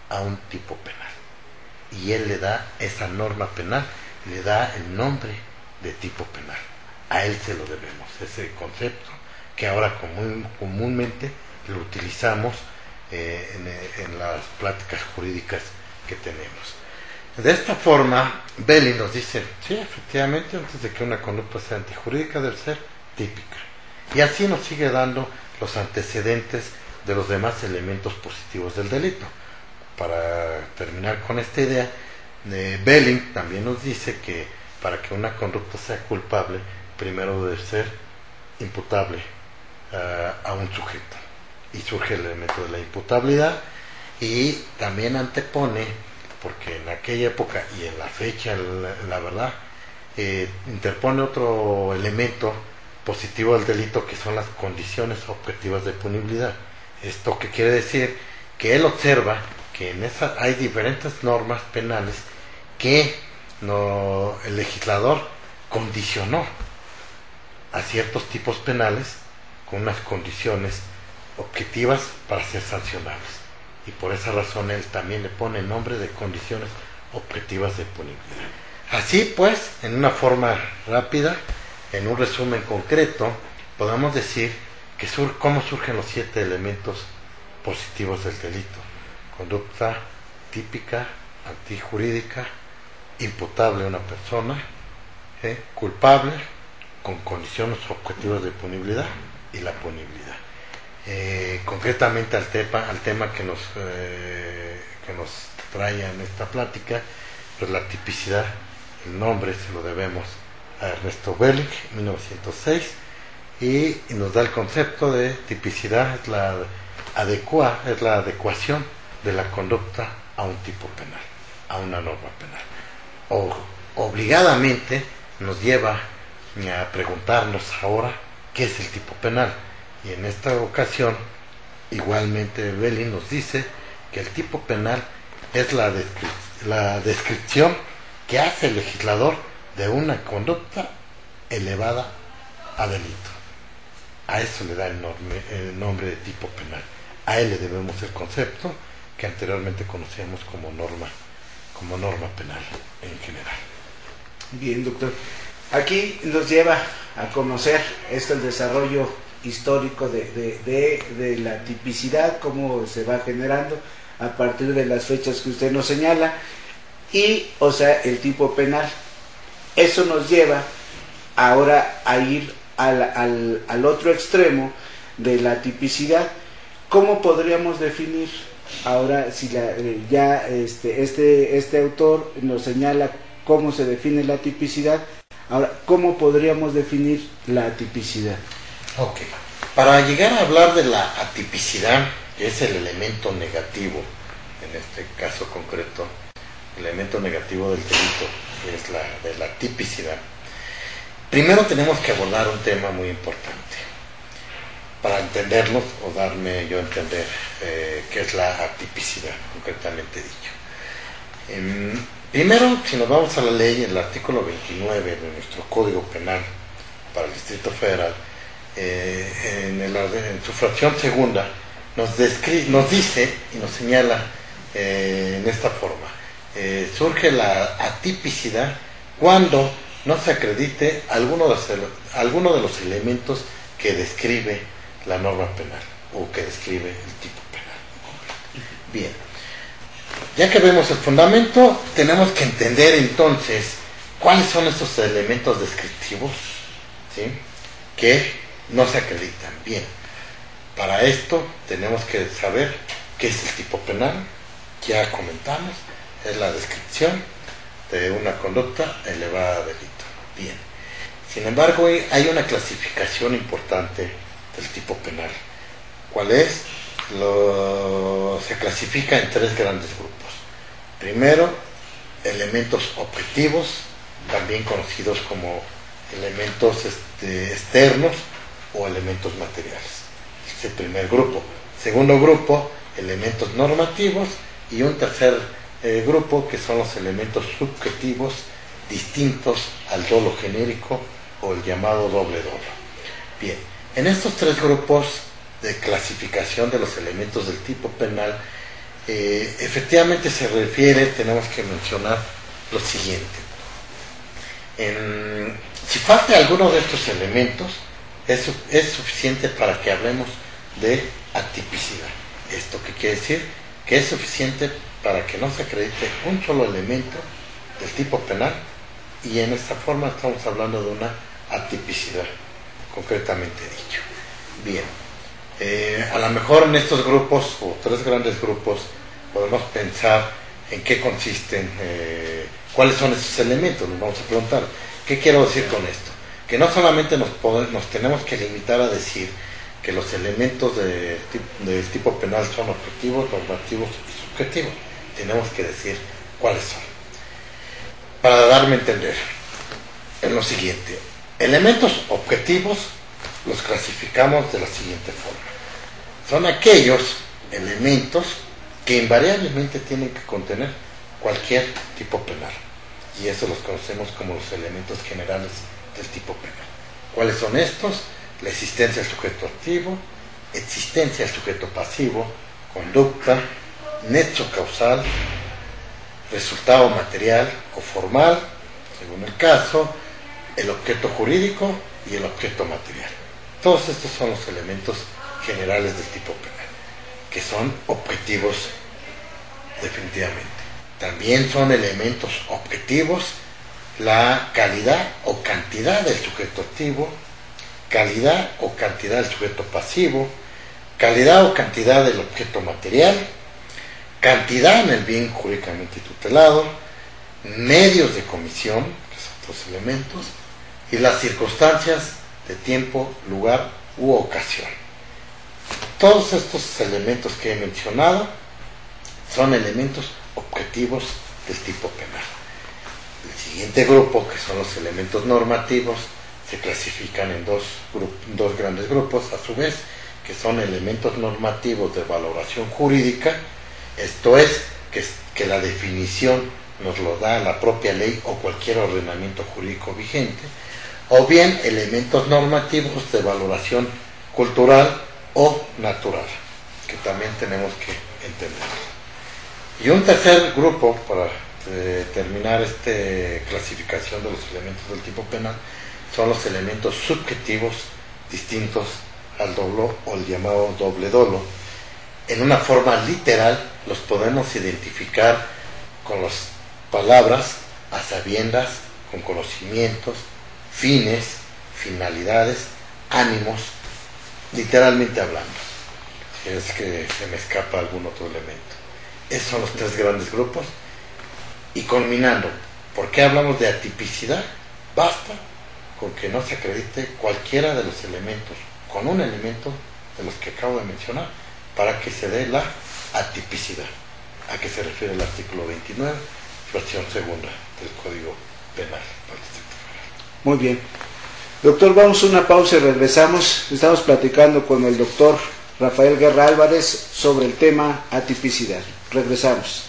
a un tipo penal. Y él le da esa norma penal, le da el nombre de tipo penal. A él se lo debemos, ese concepto que ahora comúnmente lo utilizamos en las pláticas jurídicas que tenemos. De esta forma, Belling nos dice, sí, efectivamente, antes de que una conducta sea antijurídica debe ser típica. Y así nos sigue dando los antecedentes de los demás elementos positivos del delito. Para terminar con esta idea, Belling también nos dice que para que una conducta sea culpable, primero debe ser imputable a un sujeto. Y surge el elemento de la imputabilidad y también antepone, porque en aquella época y en la fecha, la verdad, interpone otro elemento positivo del delito que son las condiciones objetivas de punibilidad. Esto que quiere decir que él observa que en esa hay diferentes normas penales que el legislador condicionó a ciertos tipos penales con unas condiciones objetivas para ser sancionables. Y por esa razón él también le pone el nombre de condiciones objetivas de punibilidad. Así pues, en una forma rápida, en un resumen concreto, podemos decir que cómo surgen los 7 elementos positivos del delito: conducta típica, antijurídica, imputable a una persona, culpable, con condiciones objetivas de punibilidad y la punibilidad. Concretamente al tema que nos trae en esta plática, pues la tipicidad, el nombre se lo debemos a Ernesto Belling, 1906, y nos da el concepto de tipicidad, es la adecuación de la conducta a un tipo penal, a una norma penal. Obligadamente nos lleva a preguntarnos ahora qué es el tipo penal. Y en esta ocasión, igualmente Belling nos dice que el tipo penal es la descripción que hace el legislador de una conducta elevada a delito. A eso le da el nombre de tipo penal. A él le debemos el concepto que anteriormente conocíamos como norma penal en general. Bien, doctor. Aquí nos lleva a conocer el desarrollo histórico de la tipicidad, cómo se va generando a partir de las fechas que usted nos señala, y, o sea, el tipo penal. Eso nos lleva ahora a ir al otro extremo de la tipicidad. ¿Cómo podríamos definir ahora, si este autor nos señala cómo se define la tipicidad? Ahora, ¿cómo podríamos definir la atipicidad? Ok, para llegar a hablar de la atipicidad, que es el elemento negativo, en este caso concreto, el elemento negativo del delito, que es la de la tipicidad, primero tenemos que abordar un tema muy importante, para entenderlo, o darme yo a entender qué es la atipicidad, concretamente dicho. Primero, si nos vamos a la ley, el artículo 29 de nuestro Código Penal para el Distrito Federal, en su fracción segunda, nos dice y nos señala en esta forma: surge la atipicidad cuando no se acredite alguno de los elementos que describe la norma penal o que describe el tipo penal. Bien, ya que vemos el fundamento, tenemos que entender entonces cuáles son estos elementos descriptivos, ¿sí?, que no se acreditan. Bien, para esto tenemos que saber qué es el tipo penal. Ya comentamos, es la descripción de una conducta elevada a delito. Bien, sin embargo, hay una clasificación importante del tipo penal. ¿Cuál es? Se clasifica en 3 grandes grupos. Primero, elementos objetivos, también conocidos como elementos externos o elementos materiales. Este es el primer grupo. Segundo grupo, elementos normativos, y un tercer grupo que son los elementos subjetivos distintos al dolo genérico o el llamado doble dolo. Bien, en estos 3 grupos de clasificación de los elementos del tipo penal, efectivamente se refiere, tenemos que mencionar lo siguiente. Si falta alguno de estos elementos, es suficiente para que hablemos de atipicidad. ¿Esto qué quiere decir? Que es suficiente para que no se acredite un solo elemento del tipo penal, y en esta forma estamos hablando de una atipicidad, concretamente dicho. Bien, a lo mejor en estos grupos, o tres grandes grupos, podemos pensar en qué consisten, cuáles son esos elementos. Nos vamos a preguntar, ¿qué quiero decir con esto? Que no solamente nos tenemos que limitar a decir que los elementos del tipo penal son objetivos, normativos y subjetivos. Tenemos que decir cuáles son. Para darme a entender, en lo siguiente, elementos objetivos los clasificamos de la siguiente forma. Son aquellos elementos que invariablemente tienen que contener cualquier tipo penal. Y eso los conocemos como los elementos generales del tipo penal. ¿Cuáles son estos? La existencia del sujeto activo, existencia del sujeto pasivo, conducta, nexo causal, resultado material o formal, según el caso, el objeto jurídico y el objeto material. Todos estos son los elementos generales del tipo penal, que son objetivos definitivamente. También son elementos objetivos la calidad o cantidad del sujeto activo, calidad o cantidad del sujeto pasivo, calidad o cantidad del objeto material, cantidad en el bien jurídicamente tutelado, medios de comisión, que son otros elementos, y las circunstancias de tiempo, lugar u ocasión. Todos estos elementos que he mencionado son elementos objetivos del tipo penal. El siguiente grupo, que son los elementos normativos, se clasifican en dos grandes grupos, a su vez, que son elementos normativos de valoración jurídica. Esto es, que la definición nos lo da la propia ley o cualquier ordenamiento jurídico vigente, o bien elementos normativos de valoración cultural o natural, que también tenemos que entender. Y un tercer grupo, para terminar esta clasificación de los elementos del tipo penal, son los elementos subjetivos distintos al dolo o el llamado doble dolo. En una forma literal los podemos identificar con las palabras a sabiendas, con conocimientos, fines, finalidades, ánimos, literalmente hablando. Si es que se me escapa algún otro elemento. Esos son los tres grandes grupos. Y culminando, ¿por qué hablamos de atipicidad? Basta con que no se acredite cualquiera de los elementos, con un elemento de los que acabo de mencionar, para que se dé la atipicidad. ¿A qué se refiere el artículo 29, fracción segunda del Código Penal? Muy bien. Doctor, vamos a una pausa y regresamos. Estamos platicando con el doctor Rafael Guerra Álvarez sobre el tema atipicidad. Regresamos.